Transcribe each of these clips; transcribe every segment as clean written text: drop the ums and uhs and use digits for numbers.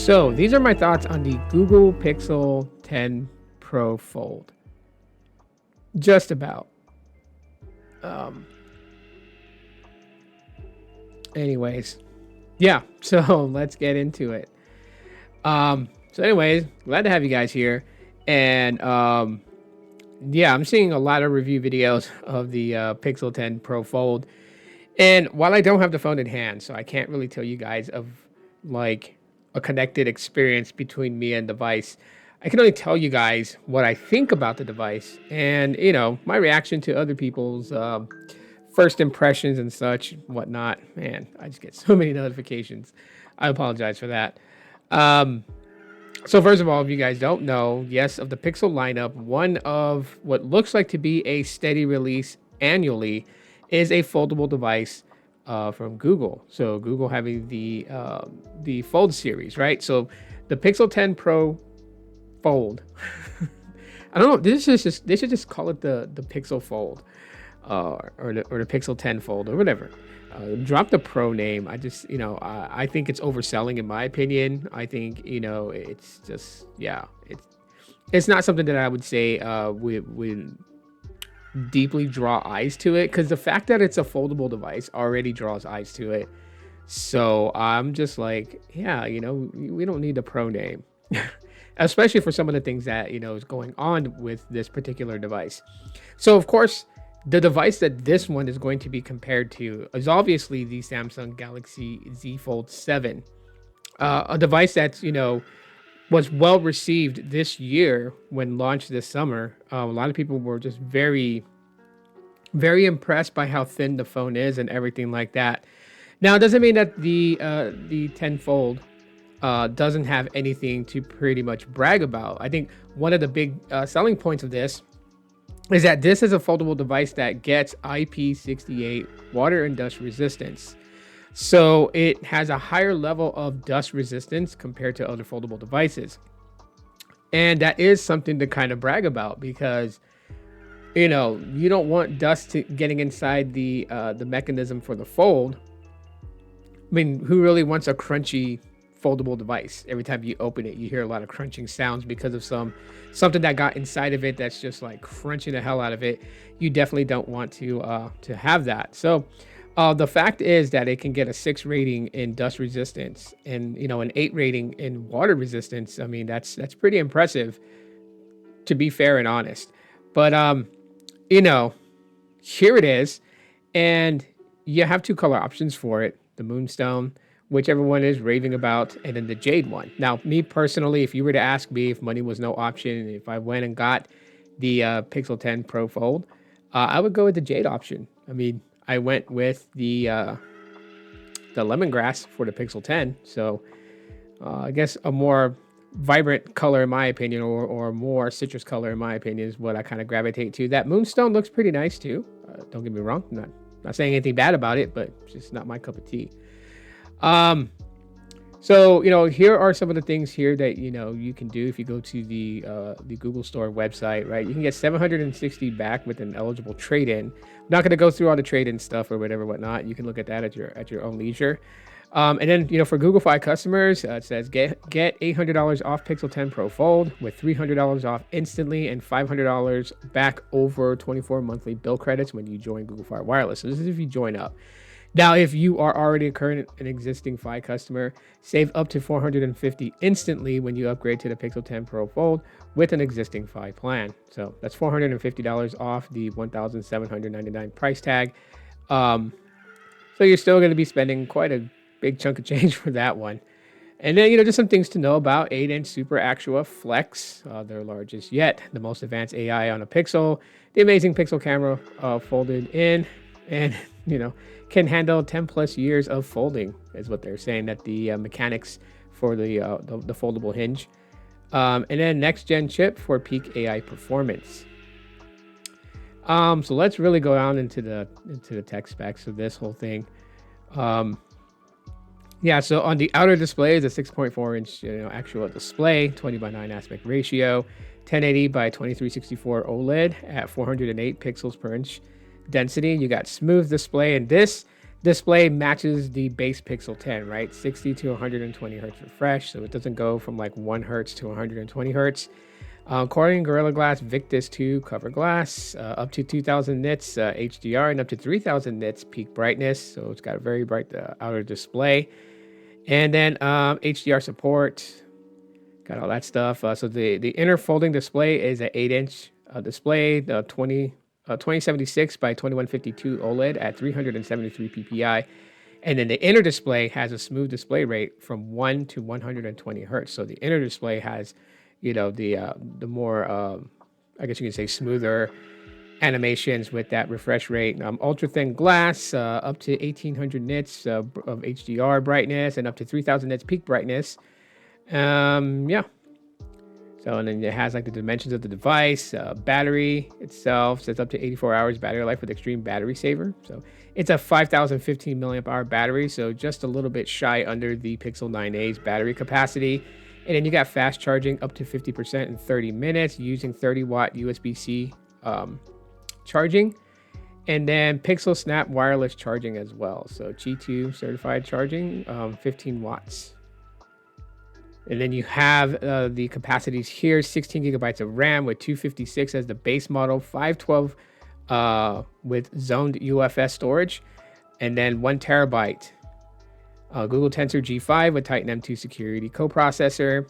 So these are my thoughts on the Google Pixel 10 Pro Fold. Just about. Um, anyways, yeah. So let's get into it. So anyways, glad to have you guys here, and yeah, I'm seeing a lot of review videos of the Pixel 10 Pro Fold, and while I don't have the phone in hand, so I can't really tell you guys of like a connected experience between me and device. I can only tell you guys what I think about the device and, my reaction to other people's first impressions and such, whatnot. Man, I just get so many notifications. I apologize for that. Um, so, first of all, if you guys don't know, yes, of the Pixel lineup, one of what looks like to be a steady release annually is a foldable device from Google. So Google having the Fold series, right? So the Pixel 10 Pro Fold. I don't know. They should just call it the Pixel Fold, or the Pixel 10 Fold or whatever. Drop the Pro name. I think it's overselling in my opinion. I think it's just it's not something that I would say would deeply draw eyes to it, because the fact that it's a foldable device already draws eyes to it. So I'm just like, yeah, we don't need a Pro name. Especially for some of the things that is going on with this particular device. So of course, the device that this one is going to be compared to is obviously the Samsung Galaxy Z Fold 7, a device that's was well received this year when launched this summer. A lot of people were just very, very impressed by how thin the phone is and everything like that. Now, it doesn't mean that the 10 Fold doesn't have anything to pretty much brag about. I think one of the big selling points of this is that this is a foldable device that gets IP68 water and dust resistance. So it has a higher level of dust resistance compared to other foldable devices. And that is something to kind of brag about, because you don't want dust getting inside the mechanism for the fold. I mean, who really wants a crunchy foldable device? Every time you open it, you hear a lot of crunching sounds because of something that got inside of it that's just like crunching the hell out of it. You definitely don't want to have that. So the fact is that it can get a 6 rating in dust resistance and an 8 rating in water resistance. I mean, that's pretty impressive, to be fair and honest. But here it is, and you have 2 color options for it: the Moonstone, which everyone is raving about, and then the Jade one. Now, me personally, if you were to ask me if money was no option, if I went and got the Pixel 10 Pro Fold, I would go with the Jade option. I mean, I went with the lemongrass for the Pixel 10, so I guess a more vibrant color in my opinion, or more citrus color in my opinion, is what I kind of gravitate to. That Moonstone looks pretty nice too. Don't get me wrong, I'm not saying anything bad about it, but it's just not my cup of tea. So here are some of the things here that you can do if you go to the Google Store website, right? You can get 760 back with an eligible trade-in. I'm not going to go through all the trade-in stuff or whatnot. You can look at that at your own leisure. And then for Google Fi customers, it says get $800 off Pixel 10 Pro Fold with $300 off instantly and $500 back over 24 monthly bill credits when you join Google Fi Wireless. So this is if you join up. Now, if you are already an existing Fi customer, save up to $450 instantly when you upgrade to the Pixel 10 Pro Fold with an existing Fi plan. So that's $450 off the $1,799 price tag. So you're still going to be spending quite a big chunk of change for that one. And then, just some things to know about: 8-inch Super Actua Flex, their largest yet, the most advanced AI on a Pixel, the amazing Pixel camera folded in, and, can handle 10 plus years of folding, is what they're saying, that the mechanics for the foldable hinge. And then next gen chip for peak AI performance. So let's really go down into the tech specs of this whole thing. So on the outer display is a 6.4 inch actual display, 20 by 9 aspect ratio, 1080 by 2364 OLED at 408 pixels per inch density. You got smooth display, and this Display matches the base Pixel 10, right? 60 to 120 hertz refresh, so it doesn't go from like 1 hertz to 120 hertz. Corning Gorilla Glass Victus 2 cover glass, up to 2000 nits HDR and up to 3000 nits peak brightness. So it's got a very bright outer display. And then HDR support, got all that stuff. So the inner folding display is an 8-inch display, 2076 by 2152 OLED at 373 ppi. And then the inner display has a smooth display rate from 1 to 120 hertz. So the inner display has, the more, I guess you can say, smoother animations with that refresh rate. Ultra thin glass, up to 1800 nits of HDR brightness and up to 3000 nits peak brightness. Yeah. So, and then it has like the dimensions of the device. Battery itself says up to 84 hours battery life with extreme battery saver. So it's a 5015 milliamp hour battery. So just a little bit shy under the Pixel 9a's battery capacity. And then you got fast charging up to 50% in 30 minutes using 30 watt USB-C charging. And then Pixel Snap wireless charging as well. So Qi2 certified charging, 15 watts. And then you have the capacities here, 16 gigabytes of RAM with 256 as the base model, 512 with zoned UFS storage, and then 1 terabyte. Google Tensor G5 with Titan M2 security coprocessor.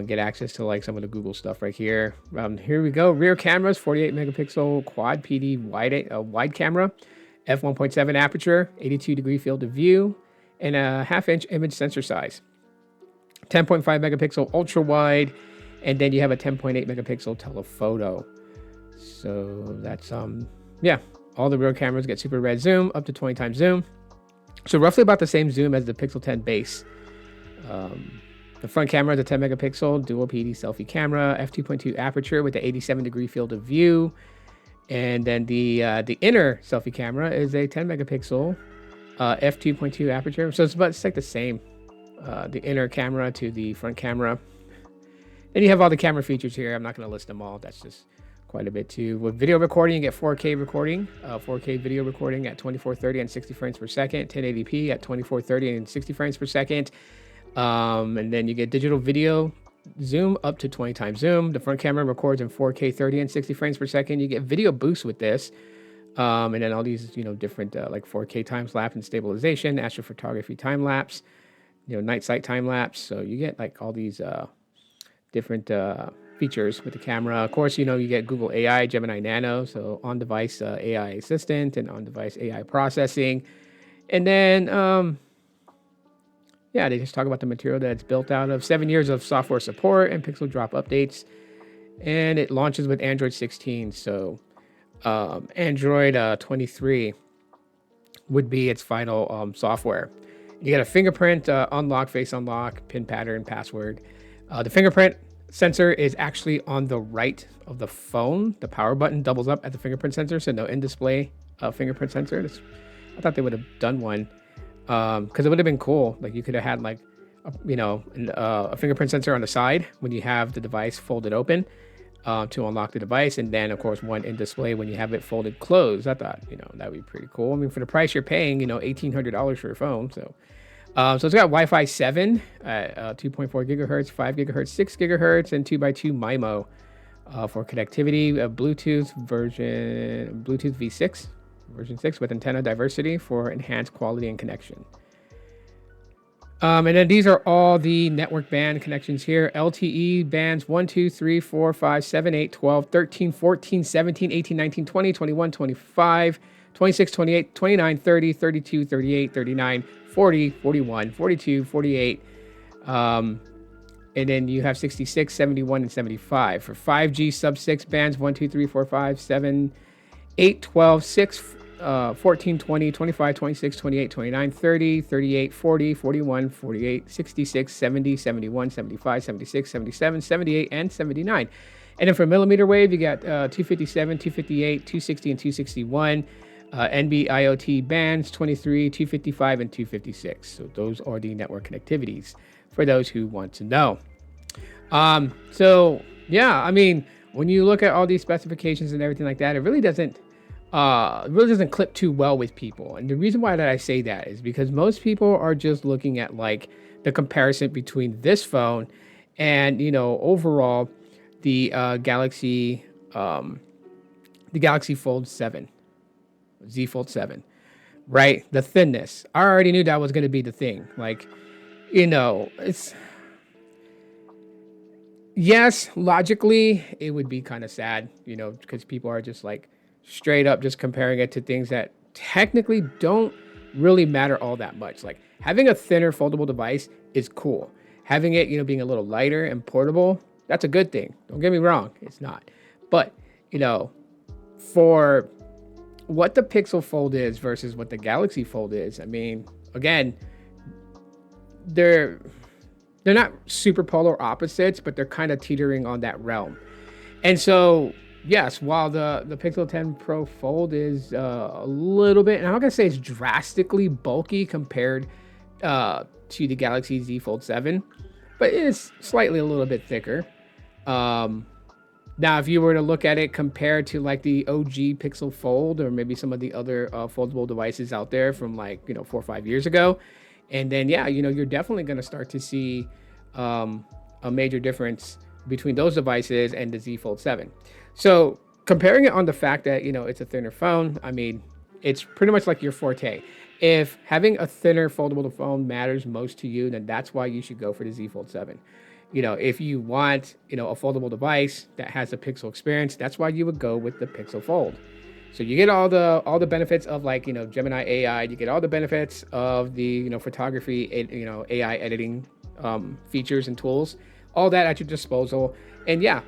Get access to like some of the Google stuff right here. Here we go. Rear cameras, 48 megapixel quad PD wide camera, f1.7 aperture, 82 degree field of view, and a 1/2 inch image sensor size. 10.5 megapixel ultra wide, and then you have a 10.8 megapixel telephoto. So that's yeah, all the rear cameras get super red zoom, up to 20 times zoom. So roughly about the same zoom as the Pixel 10 base. The front camera is a 10 megapixel dual PD selfie camera, f2.2 aperture with the 87 degree field of view. And then the inner selfie camera is a 10 megapixel f2.2 aperture. So it's like the same. The inner camera to the front camera. Then you have all the camera features here. I'm not going to list them all. That's just quite a bit too. With video recording, you get 4K recording, 4K video recording at 2430 and 60 frames per second, 1080p at 2430 and 60 frames per second. And then you get digital video zoom up to 20 times zoom. The front camera records in 4K 30 and 60 frames per second. You get video boost with this. And then all these, different like 4K time lapse and stabilization, astrophotography time lapse. Night sight time lapse. So you get like all these different features with the camera. Of course, you get Google AI, Gemini Nano, so on-device AI assistant and on-device AI processing. And then, yeah, they just talk about the material that it's built out of. 7 years of software support and pixel drop updates. And it launches with Android 16. So Android 23 would be its final software. You get a fingerprint unlock, face unlock, pin pattern, password. The fingerprint sensor is actually on the right of the phone. The power button doubles up at the fingerprint sensor, so no in-display fingerprint sensor. I thought they would have done one because it would have been cool. Like you could have had like, a fingerprint sensor on the side when you have the device folded open to unlock the device, and then of course one in display when you have it folded closed. I thought that would be pretty cool. I mean, for the price you're paying, $1,800 for your phone. So it's got Wi-Fi 7 at 2.4 gigahertz, 5 gigahertz, 6 gigahertz, and 2x2 MIMO for connectivity. Bluetooth V6 version 6 with antenna diversity for enhanced quality and connection. And then these are all the network band connections here. LTE bands 1, 2, 3, 4, 5, 7, 8, 12, 13, 14, 17, 18, 19, 20, 21, 25, 26, 28, 29, 30, 32, 38, 39, 40, 41, 42, 48. And then you have 66, 71, and 75. For 5G sub-6 bands, 1, 2, 3, 4, 5, 7, 8, 12, 6, 14, 20, 25, 26, 28, 29, 30, 38, 40, 41, 48, 66, 70, 71, 75, 76, 77, 78, and 79. And then for millimeter wave, you got 257, 258, 260, and 261. NB-IoT bands 23, 255, and 256. So those are the network connectivities for those who want to know. So yeah, I mean, when you look at all these specifications and everything like that, it really doesn't really doesn't clip too well with people. And the reason why that I say that is because most people are just looking at like the comparison between this phone and overall the the Galaxy Fold 7, Z Fold 7, right? The thinness. I already knew that was going to be the thing. Like, it's yes, logically, it would be kind of sad, because people are just like straight up just comparing it to things that technically don't really matter all that much. Like having a thinner foldable device is cool. Having it, being a little lighter and portable, that's a good thing. Don't get me wrong, it's not. But, you know, for what the Pixel Fold is versus what the Galaxy Fold is, I mean, again, they're they're not super polar opposites, but they're kind of teetering on that realm. And so, yes, while the Pixel 10 Pro Fold is a little bit, and I'm not gonna say it's drastically bulky compared to the Galaxy Z Fold 7, but it is slightly a little bit thicker. Um, Now, if you were to look at it compared to like the OG Pixel Fold or maybe some of the other foldable devices out there from like 4 or 5 years ago, and then yeah, you're definitely going to start to see a major difference between those devices and the Z Fold 7. So comparing it on the fact that it's a thinner phone, I mean, it's pretty much like your forte. If having a thinner foldable phone matters most to you, then that's why you should go for the Z Fold 7. If you want, a foldable device that has a Pixel experience, that's why you would go with the Pixel Fold. So you get all the benefits of like, Gemini AI, you get all the benefits of the, photography, AI editing features and tools, all that at your disposal. And yeah,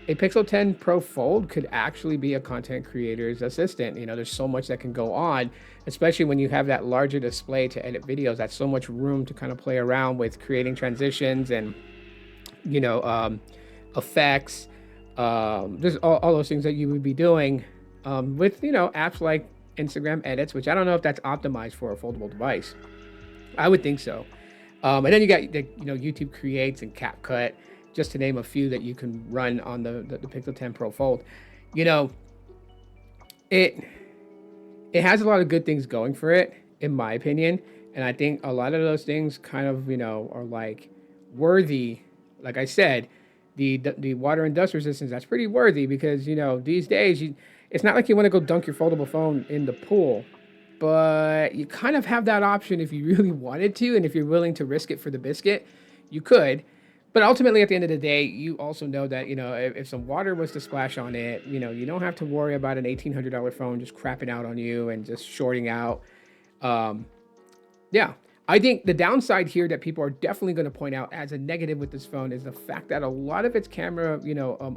a Pixel 10 Pro Fold could actually be a content creator's assistant. There's so much that can go on, especially when you have that larger display to edit videos. That's so much room to kind of play around with creating transitions and effects, just all those things that you would be doing with apps like Instagram edits, which I don't know if that's optimized for a foldable device. I would think so. And then you got the YouTube Creates and CapCut, just to name a few that you can run on the Pixel 10 Pro Fold. You know, it it has a lot of good things going for it, in my opinion, and I think a lot of those things kind of are like worthy. Like I said, the water and dust resistance, that's pretty worthy because these days it's not like you want to go dunk your foldable phone in the pool, but you kind of have that option if you really wanted to, and if you're willing to risk it for the biscuit, you could. But ultimately, at the end of the day, you also know that if some water was to splash on it, you don't have to worry about an $1,800 phone just crapping out on you and just shorting out. Um, yeah, I think the downside here that people are definitely going to point out as a negative with this phone is the fact that a lot of its camera,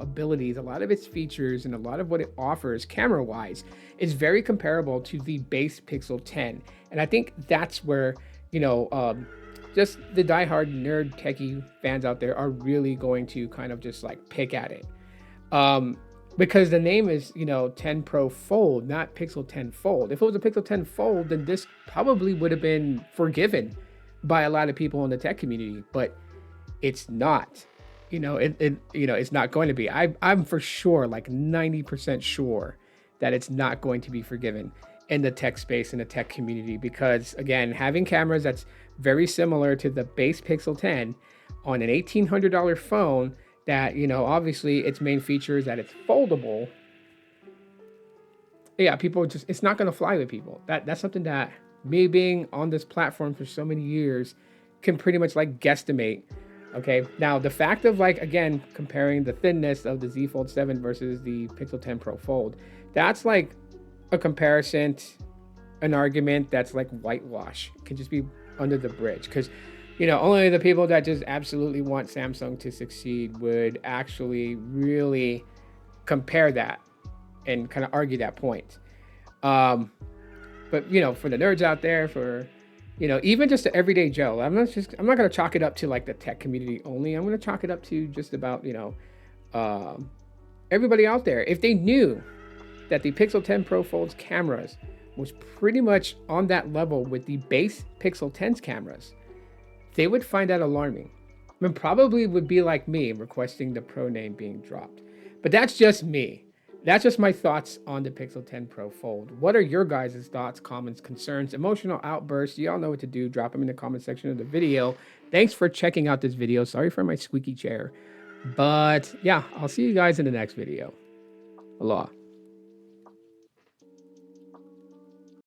abilities, a lot of its features, and a lot of what it offers camera-wise is very comparable to the base Pixel 10. And I think that's where, just the diehard nerd techie fans out there are really going to kind of just like pick at it. Um, because the name is, 10 Pro Fold, not Pixel 10 Fold. If it was a Pixel 10 Fold, then this probably would have been forgiven by a lot of people in the tech community, but it's not. It's not going to be. I'm for sure, like 90% sure that it's not going to be forgiven in the tech space, in the tech community, because again, having cameras that's very similar to the base Pixel 10 on an $1,800 phone that, obviously its main feature is that it's foldable. Yeah, people just, it's not going to fly with people. That's something that me being on this platform for so many years can pretty much like guesstimate. Okay, now the fact of like, again, comparing the thinness of the Z Fold 7 versus the Pixel 10 Pro Fold, that's like a comparison, an argument that's like whitewash. It can just be under the bridge, because only the people that just absolutely want Samsung to succeed would actually really compare that and kind of argue that point. But for the nerds out there, for even just the everyday Joe, I'm not gonna chalk it up to like the tech community only. I'm gonna chalk it up to just about everybody out there. If they knew that the Pixel 10 Pro Fold's cameras was pretty much on that level with the base Pixel 10's cameras, they would find that alarming. I mean, probably would be like me requesting the Pro name being dropped. But that's just me. That's just my thoughts on the Pixel 10 Pro Fold. What are your guys' thoughts, comments, concerns, emotional outbursts? You all know what to do. Drop them in the comment section of the video. Thanks for checking out this video. Sorry for my squeaky chair. But yeah, I'll see you guys in the next video. Aloha.